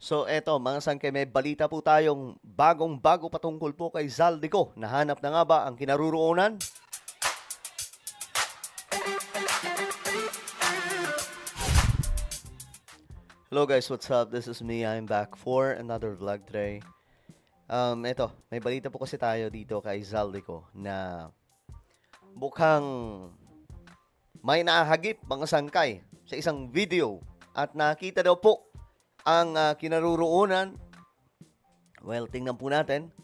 So eto mga sangkay, may balita po tayong bagong-bago patungkol po kay Zaldico. Nahanap na nga ba ang kinaroroonan? Hello guys, what's up? This is me. I'm back for another vlog today. Eto, may balita po kasi tayo dito kay Zaldico na mukhang may nahagip mga sangkay sa isang video at nakita daw po ang kinaroroonan. Well, tingnan po natin.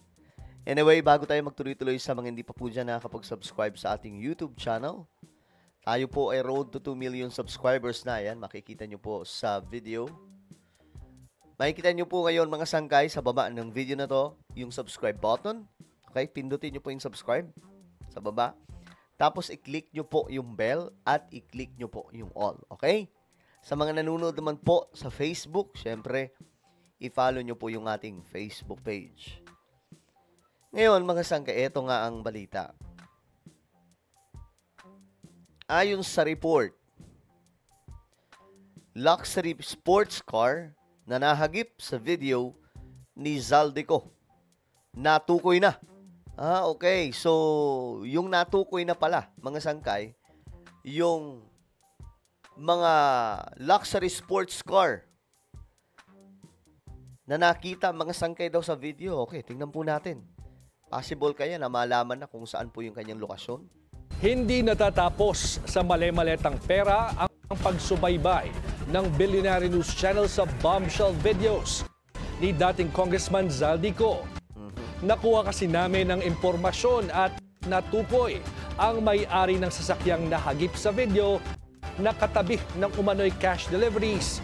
Anyway, bago tayo magtuloy-tuloy sa mga hindi pa po dyan nakakapag-subscribe sa ating YouTube channel, tayo po ay road to 2 million subscribers na. Yan, makikita nyo po sa video. Makikita nyo po ngayon mga sangkay sa baba ng video na to, yung subscribe button. Okay, pindutin nyo po yung subscribe sa baba. Tapos i-click nyo po yung bell at i-click nyo po yung all. Okay? Sa mga nanonood naman po sa Facebook, syempre, i-follow nyo po yung ating Facebook page. Ngayon, mga sangkay, ito nga ang balita. Ayon sa report, luxury sports car na nahagip sa video ni Zaldico. Natukoy na. Okay. So, yung natukoy na pala, mga sangkay, yung mga luxury sports car na nakita mga sangkay daw sa video. Okay, tingnan po natin. Possible kaya na malaman na kung saan po yung kanyang lokasyon? Hindi natatapos sa male-maletang pera ang pagsubaybay ng Billionaire News Channel sa bombshell videos ni dating Congressman Zaldico. Nakuha kasi namin ng impormasyon at natukoy ang may-ari ng sasakyang nahagip sa video na katabi ng umano'y cash deliveries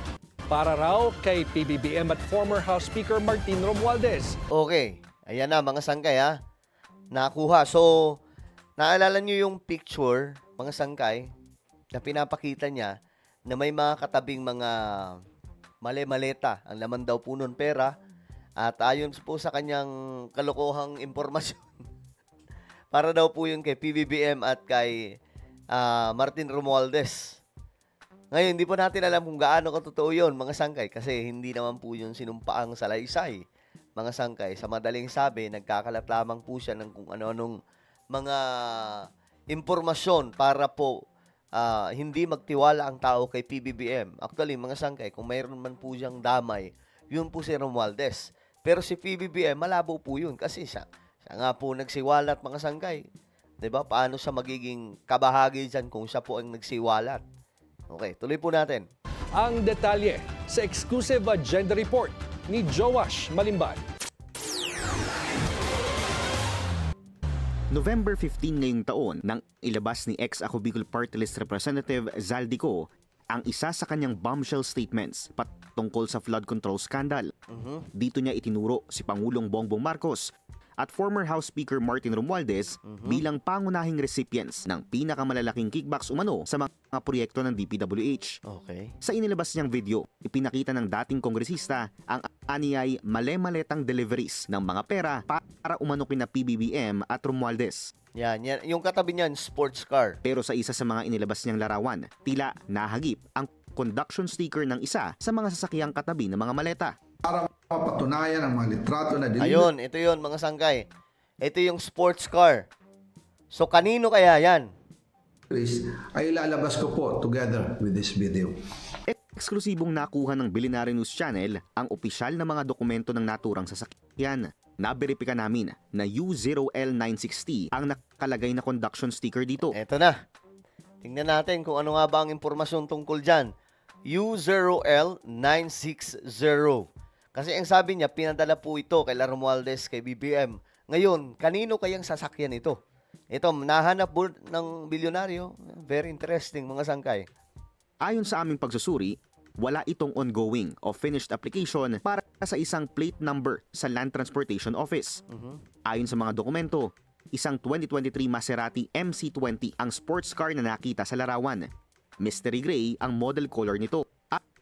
para raw kay PBBM at former House Speaker Martin Romualdez. Okay, ayan na mga sangkay ha. Nakuha. So, naalala nyo yung picture, mga sangkay, na pinapakita niya na may mga katabing mga male-maleta. Ang laman daw po nun pera. At ayon po sa kanyang kalokohang impormasyon, para daw po yun kay PBBM at kay Martin Romualdez. Ngayon, hindi po natin alam kung gaano katotoo yun, mga sangkay, kasi hindi naman po yun sinumpaang salaysay, mga sangkay. Sa madaling sabi, nagkakalat lamang po siya ng kung ano-anong mga impormasyon para po hindi magtiwala ang tao kay PBBM. Actually, mga sangkay, kung mayroon man po siyang damay, yun po si Romualdez. Pero si PBBM, malabo po yun kasi siya nga po nagsiwalat, mga sangkay. 'Di ba? Paano siya magiging kabahagi dyan kung siya po ang nagsiwalat? Okay, tuloy po natin. Ang detalye sa exclusive agenda report ni Joash Malimban. November 15 ngayong taon nang ilabas ni ex-Ako Bicol Party List Representative Zaldico ang isa sa kanyang bombshell statements patungkol sa flood control scandal. Dito niya itinuro si Pangulong Bongbong Marcos at former House Speaker Martin Romualdez bilang pangunahing recipients ng pinakamalalaking kickbacks umano sa mga proyekto ng DPWH. Okay. Sa inilabas niyang video, ipinakita ng dating kongresista ang aniyay male-maletang deliveries ng mga pera para umano kina PBBM at Romualdez. Yan. Yung katabi niyan, sports car. Pero sa isa sa mga inilabas niyang larawan, tila nahagip ang conduction sticker ng isa sa mga sasakyang katabi ng mga maleta. Para mapatunayan ang mga litrato na delivery. Ayun, ito yun mga sangkay. Ito yung sports car. So, kanino kaya yan? Ay ilalabas ko po together with this video. Eksklusibong nakuha ng Billionaire News Channel ang opisyal na mga dokumento ng naturang sasakyan. Naberipika namin na U0L960 ang nakalagay na conduction sticker dito. Ito na. Tingnan natin kung ano nga ba ang impormasyon tungkol dyan. U0L960. Kasi ang sabi niya, pinadala po ito kay Romualdez, kay BBM. Ngayon, kanino kayang sasakyan ito? Ito, nahanap po ng bilyonaryo. Very interesting, mga sangkay. Ayon sa aming pagsusuri, wala itong ongoing o finished application para sa isang plate number sa Land Transportation Office. Ayon sa mga dokumento, isang 2023 Maserati MC20 ang sports car na nakita sa larawan. Mystery gray ang model color nito.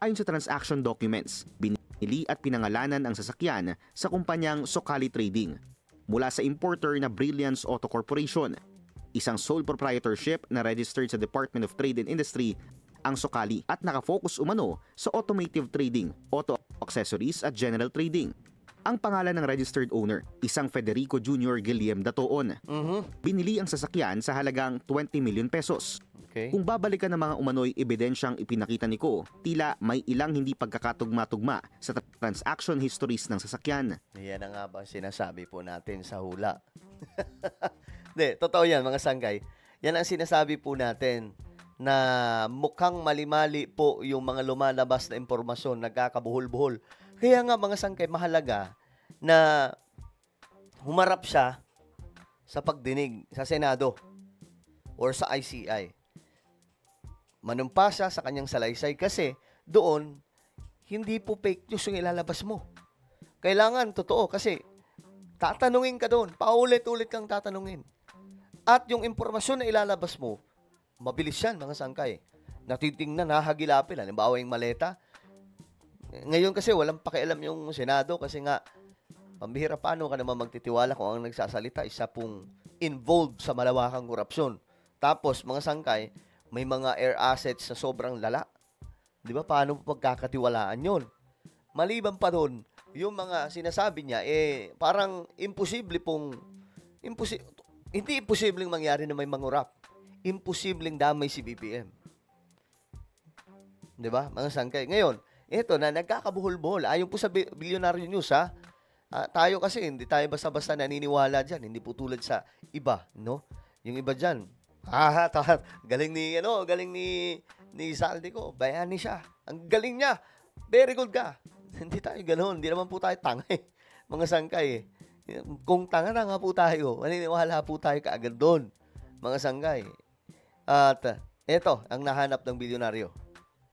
Ayon sa transaction documents, binili at pinangalanan ang sasakyan sa kumpanyang Socali Trading mula sa importer na Brilliance Auto Corporation. Isang sole proprietorship na registered sa Department of Trade and Industry ang Socali at nakafocus umano sa automotive trading, auto accessories at general trading. Ang pangalan ng registered owner, isang Federico Jr. Guillem Datoon. Binili ang sasakyan sa halagang 20 million pesos. Okay. Kung babalikan ng mga umano'y ebidensyang ipinakita ni Ko, tila may ilang hindi pagkakatugma-tugma sa transaction histories ng sasakyan. Yan na nga ba sinasabi po natin sa hula. Hindi, totoo yan mga sanggay. Yan ang sinasabi po natin na mukhang mali-mali po yung mga lumalabas na impormasyon, nagkakabuhol-buhol. Kaya nga mga sanggay, mahalaga na humarap siya sa pagdinig sa Senado or sa ICI. Manumpa siya sa kanyang salaysay kasi doon, hindi po fake news yung ilalabas mo. Kailangan totoo kasi tatanungin ka doon. Paulit-ulit kang tatanungin. At yung impormasyon na ilalabas mo, mabilis yan mga sangkay. Natitingnan, nahagilapin. Halimbawa yung maleta. Ngayon kasi walang pakialam yung Senado kasi nga, pambihira paano ka naman magtitiwala kung ang nagsasalita isa pong involved sa malawakang korupsyon. Tapos mga sangkay, may mga air assets na sobrang lala. Di ba? Paano po pagkakatiwalaan yun? Maliban pa doon, yung mga sinasabi niya, parang hindi imposibleng mangyari na may mangurap. Imposibleng damay si BBM. Di ba? Mga sangkay. Ngayon, ito na, nagkakabuhol-buhol. Ayon po sa Bilyonaryo News, ha? Tayo kasi, hindi tayo basta-basta naniniwala dyan. Hindi po tulad sa iba, no? Yung iba dyan, galing ni Zaldico. Bayani siya. Ang galing niya. Very good ka. Hindi tayo ganoon. Hindi naman po tayo tanga mga sangkay Kung tanga na nga po tayo, maniniwala po tayo kaagad doon. Mga sangkay. At eto, ang nahanap ng bilyonaryo.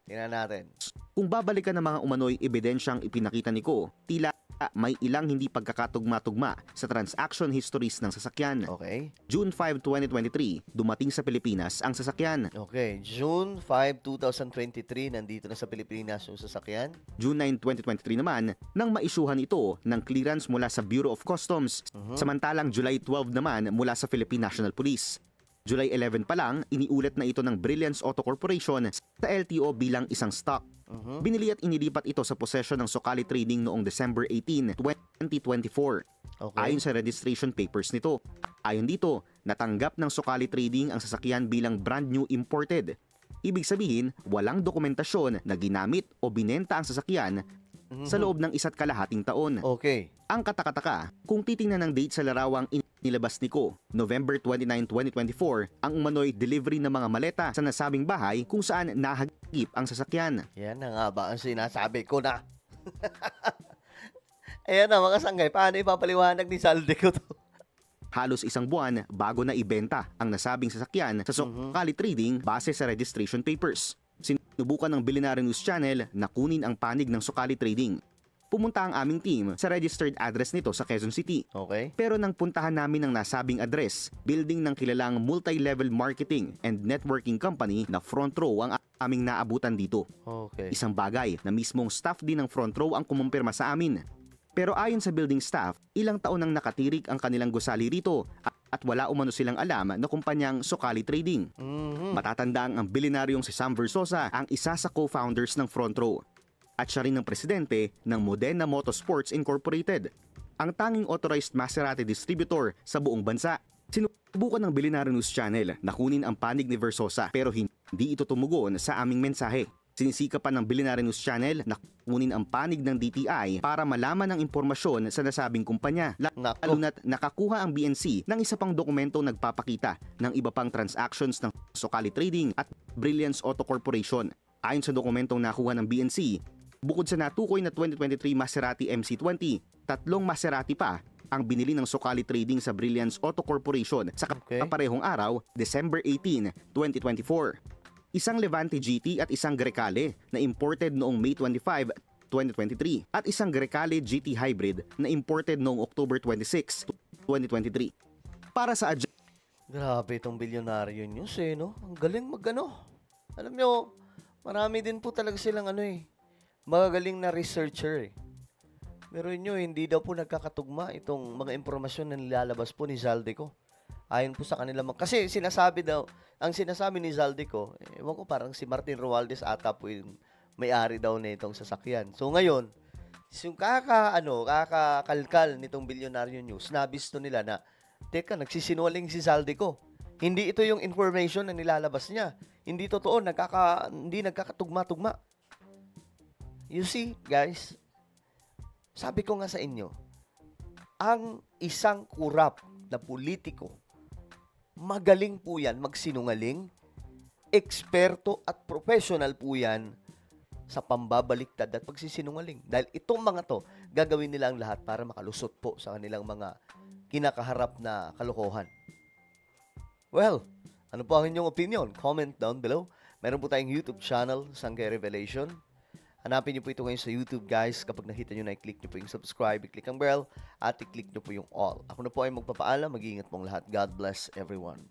Tingnan natin. Kung babalikan ng mga umano'y ebidensyang ipinakita ni Ko, tila may ilang hindi pagkakatugma-tugma sa transaction histories ng sasakyan. Okay. June 5, 2023, dumating sa Pilipinas ang sasakyan. Okay. June 5, 2023, nandito na sa Pilipinas yung sasakyan. June 9, 2023 naman, nang maisyuhan ito ng clearance mula sa Bureau of Customs. Samantalang July 12 naman mula sa Philippine National Police. July 11 pa lang, iniulit na ito ng Brilliance Auto Corporation sa LTO bilang isang stock. Binili at inilipat ito sa posesyon ng Socali Trading noong December 18, 2024. Okay. Ayon sa registration papers nito. Ayon dito, natanggap ng Socali Trading ang sasakyan bilang brand new imported. Ibig sabihin, walang dokumentasyon na ginamit o binenta ang sasakyan sa loob ng 1.5 taon. Okay. Ang katakataka, kung titingnan ng date sa larawang inilabas ni Ko, November 29, 2024, ang umano'y delivery ng mga maleta sa nasabing bahay kung saan nahagip ang sasakyan. Yan na nga ba ang sinasabi ko na. Ayan na mga sanggay, paano ipapaliwanag ni Zaldico to? Halos isang buwan bago na ibenta ang nasabing sasakyan sa Socali Trading base sa registration papers. Sinubukan ng Billionaire News Channel na kunin ang panig ng Socali Trading. Pumunta ang aming team sa registered address nito sa Quezon City. Okay. Pero nang puntahan namin ang nasabing address, building ng kilalang multi-level marketing and networking company na Front Row ang aming naabutan dito. Okay. Isang bagay na mismong staff din ng Front Row ang kumumpirma sa amin. Pero ayon sa building staff, ilang taon nang nakatirik ang kanilang gusali rito at wala umano silang alam na kumpanyang Socali Trading. Matatandang ang bilyonaryong si Sam Versosa ang isa sa co-founders ng Front Row. At siya rin ang presidente ng Modena Motorsports Incorporated, ang tanging authorized Maserati distributor sa buong bansa. Sinubukan ng Billionaire News Channel na kunin ang panig ni Versosa pero hindi ito tumugon sa aming mensahe. Sinisikapan ng Billionaire News Channel na kunin ang panig ng DTI para malaman ang impormasyon sa nasabing kumpanya. Lalo na't nakakuha ang BNC ng isa pang dokumentong nagpapakita ng iba pang transactions ng Socali Trading at Brilliance Auto Corporation. Ayon sa dokumentong nakuha ng BNC, bukod sa natukoy na 2023 Maserati MC20, 3 Maserati pa ang binili ng Socali Trading sa Brilliance Auto Corporation sa kaparehong araw, December 18, 2024. Isang Levante GT at isang Grecale na imported noong May 25, 2023 at isang Grecale GT Hybrid na imported noong October 26, 2023. Para sa Grabe itong Bilyonaryo News no? Ang galing magano. Alam nyo, marami din po talaga silang magagaling na researcher Pero nyo, hindi daw po nagkakatugma itong mga impormasyon na nilalabas po ni Zaldico. Ayon po sa kanila. Kasi ang sinasabi ni Zaldico, ewan ko parang si Martin Romualdez ata po yung may-ari daw na itong sasakyan. So ngayon, So, kakakalkal nitong Bilyonaryo News, nabisto nila na, teka, nagsisinungaling si Zaldico. Hindi ito yung information na nilalabas niya. Hindi totoo, hindi nagkakatugma-tugma. You see, guys, sabi ko nga sa inyo, ang isang kurap na politiko, magaling po yan magsinungaling, eksperto at professional po yan sa pambabaliktad at pagsisinungaling. Dahil itong mga to, gagawin nila ang lahat para makalusot po sa kanilang mga kinakaharap na kalokohan. Well, ano po ang inyong opinion? Comment down below. Meron po tayong YouTube channel, Sanggay Revelation. Hanapin niyo po ito ngayon sa YouTube, guys. Kapag nakita niyo na, i-click niyo po yung subscribe, i-click ang bell, at i-click niyo po yung all. Ako na po ay magpapaalam. Mag-iingat pong lahat. God bless everyone.